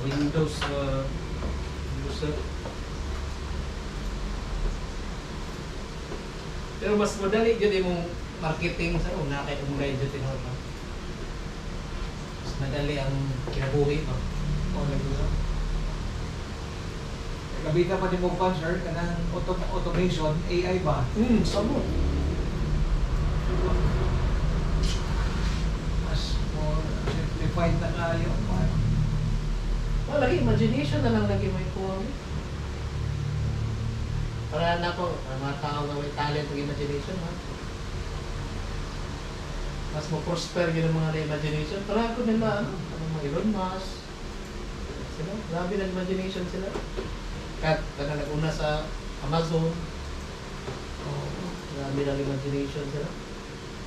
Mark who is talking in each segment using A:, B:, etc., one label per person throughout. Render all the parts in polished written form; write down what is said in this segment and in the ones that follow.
A: Windows user. Pero mas madali dyan yung marketing sa una kay kung guide dyan tinawag. Mas madali ang kinabuhi mo.
B: O, nagdusa. Gabita pa din mo pa, sir, kanang automation, AI ba?
A: Sabot.
B: Mas more simplified na kayo.
A: Lagi imagination na lang lagi may kuha. Para na po, ang mga tao na may talent ng imagination, ha? Mas mo-prosper yun ang mga na-imagination. Para ako nila, mga Elon Musk. Sila, grabe na imagination sila. Kahit nag-una sa Amazon. Grabe na imagination sila.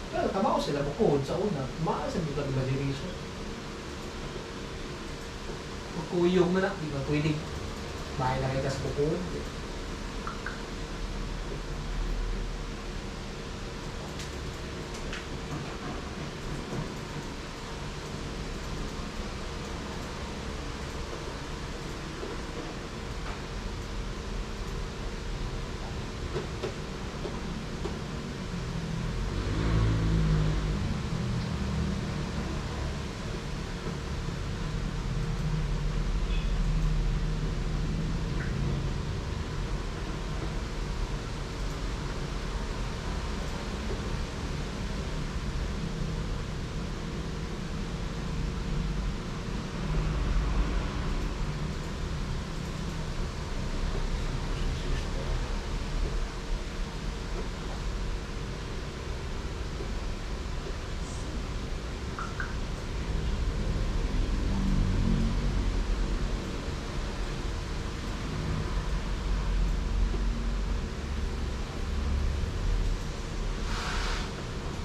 A: Pero tama ko sila, bukod sa una. Maas ang mga imagination. Bukuyog mo na, di ba? Pwede bahay na kayo kas bukod.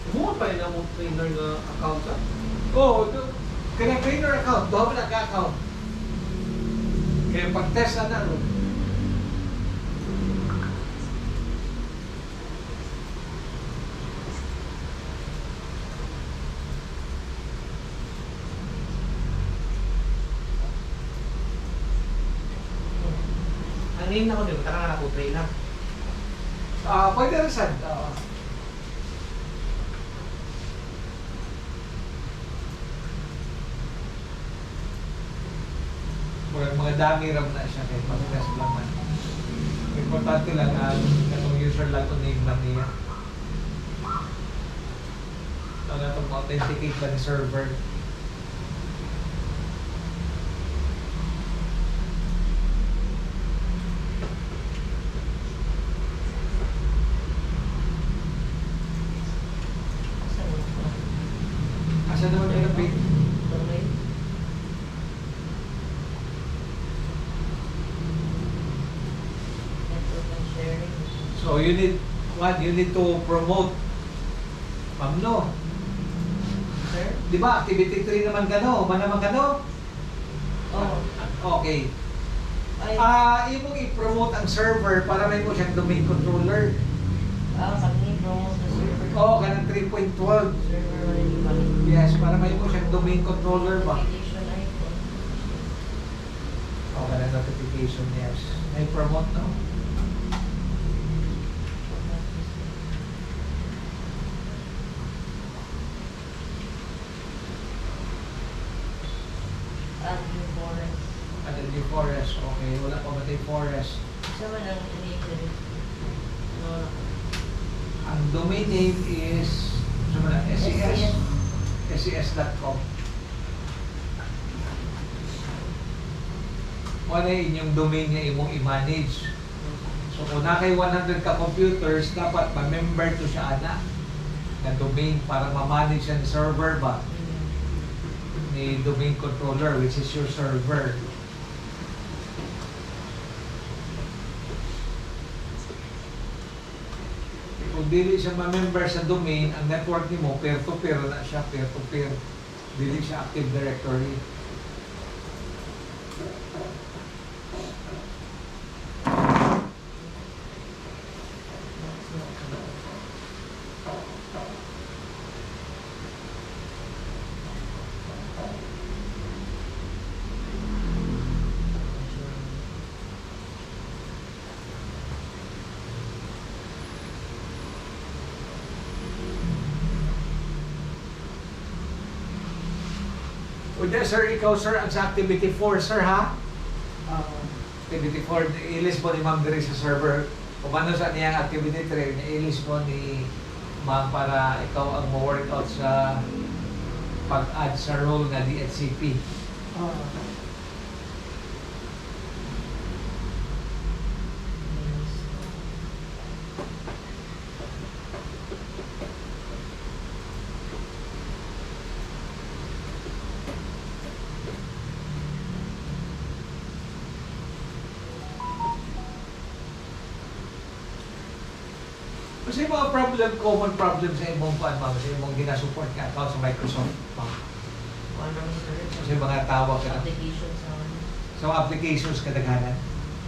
A: Kumuha pa yun ang mong trainer na account ka?
B: Oo, kaya trainer account, doon na ka-account. Kaya pag-test na ron.
A: Ang name na ko din, taka na ako trainer.
B: Pwede rin sad. Mga dami ram na siya kaya pag-test lang man. Importante lang ang itong user lang ito name lang niya. Ang itong authenticate ba ni server. Asa naman kayo na So you need to promote. Ma'am no.
A: Sir?
B: Di ba activity 3 naman gano, naman gano?
C: Oo.
B: Okay.
C: Ay,
B: Imong i-promote ang server para may mo siyang domain controller.
C: kami promote the server.
B: Kanang 3.12.
C: Server already kami.
B: Yes, para may mo siyang domain controller ba?
C: Application icon.
B: Kanang notification, yes. May promote no?
C: Add new forest.
B: Ano yung forest? Okay, wala pa ba tayo forest?
C: Isa man ang enable. No.
B: Ang domain name is SES. SES.com. Wala inyong domain niya imong i-manage. So kung na kay 100 ka computers, dapat ma-member to siya ana na domain para ma-manage ang server ba ni domain controller, which is your server. Kung dili siya ma-member sa domain, ang network nimo peer-to-peer na siya, peer-to-peer. Dili siya Active Directory. Pwede, sir, ikaw, sir, ang sa activity 4, sir, ha?
A: Ah,
B: Activity 4, ilis mo ni Ma'am Diri sa server. Kung ano sa niyang activity 3, ilis mo ni Ma'am para ikaw ang mo-workout sa pag-add sa role nga DHCP. Kasi yung mga problem, common problem sa imong kuan, Ma'am, sa imong ginasupport nga account sa Microsoft, Ma'am.
C: Ano sir?
B: Kasi mga tawag ka
C: Application sa ano.
B: sa applications kadaghanan.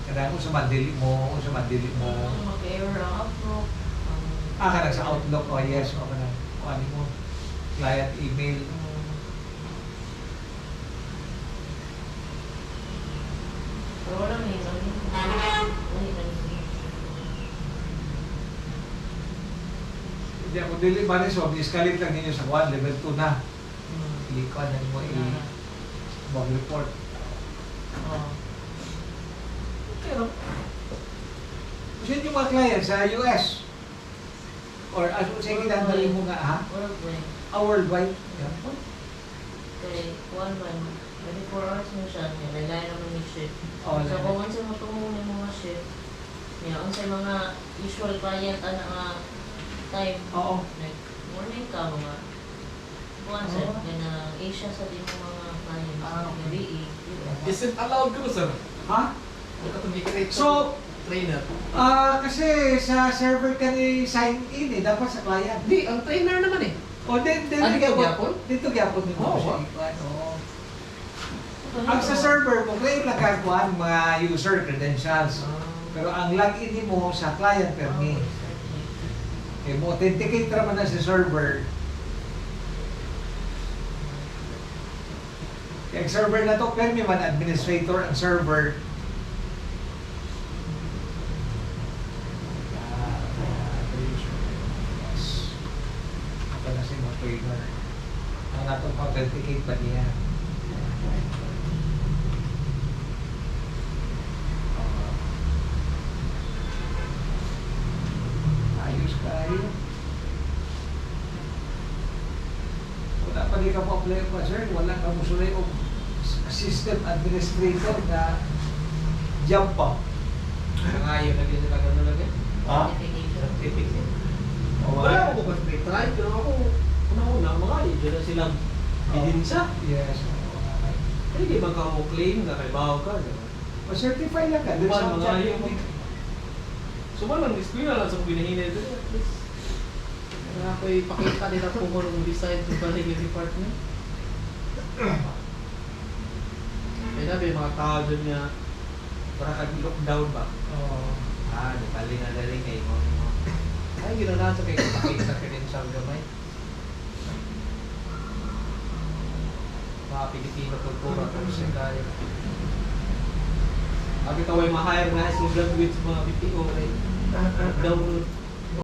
B: Kadaghan mo sa madili mo,
C: Mag-error ang upload.
B: ka sa Outlook, oh yes, o ka na, ano mo, client email.
C: Pero wala may kami.
B: Hindi ako dili ba rin, so iskalit lang ninyo sa 1, level 2 na. Ikuan na mo mag-report. Pero, kasi yung mga client sa US, or ano sa ginandali mo nga, ha? Worldwide. Yeah.
C: Kaya, 1 man, 24 hours mo siya, nilagay naman yung shift.
B: Oh,
C: So, kung ano mo tumong yung mga shift, ang sa mga usual client, nga time,
B: Oo.
C: like, morning ka, mga buwan sa, ganang Asia sa din yung mga client, gabi
A: is it allowed ko, sir?
B: Ha?
A: Ito to make it
B: So,
A: trainer.
B: kasi sa server ka ni sign in eh, dapat sa client.
A: Hindi, ang trainer naman eh.
B: O, din,
A: Dito gyapon?
B: Dito gyapon din mo
A: Oo,
B: siya
A: ba?
B: ikuan. Oo. Ang sa server mo, claim lang kagkuhan mga user credentials. Pero ang login mo sa client permi. Eh, mo authenticate naman na sa server. Kaya ang server na to, permi man administrator ang server. Yes. Ito na si mga trainer. Ang natong authenticate pa niya. Ayos kayo. Wala pa di ka pa apply pa, sir. Wala ka mo sulay o system administrator na job pa.
A: Nangayon lagi sila gano'n lagi.
B: Ha?
C: Certification.
A: Wala ako ba try pero ako una-una mangayon dyan na silang ebidensya.
B: Yes.
A: Hindi di man ka mo claim na kay bawo ka.
B: Pa-certify lang ka. Dun sa
A: Mga
B: job.
A: yung sumalang eskwela lang sa binahinay doon. At least na ako ipakita nila kung anong design sa balik yung department. May nabi mga tao dyan nga para kag-lockdown ba?
B: Oo.
A: Di bali na dali kay mo. Ay, ginawa sa kay kapakita sa credential gamay. Mga Pilipino kultura kung siya kaya. Abi kaway ma-hire na high school graduates mga BPO, right? Download.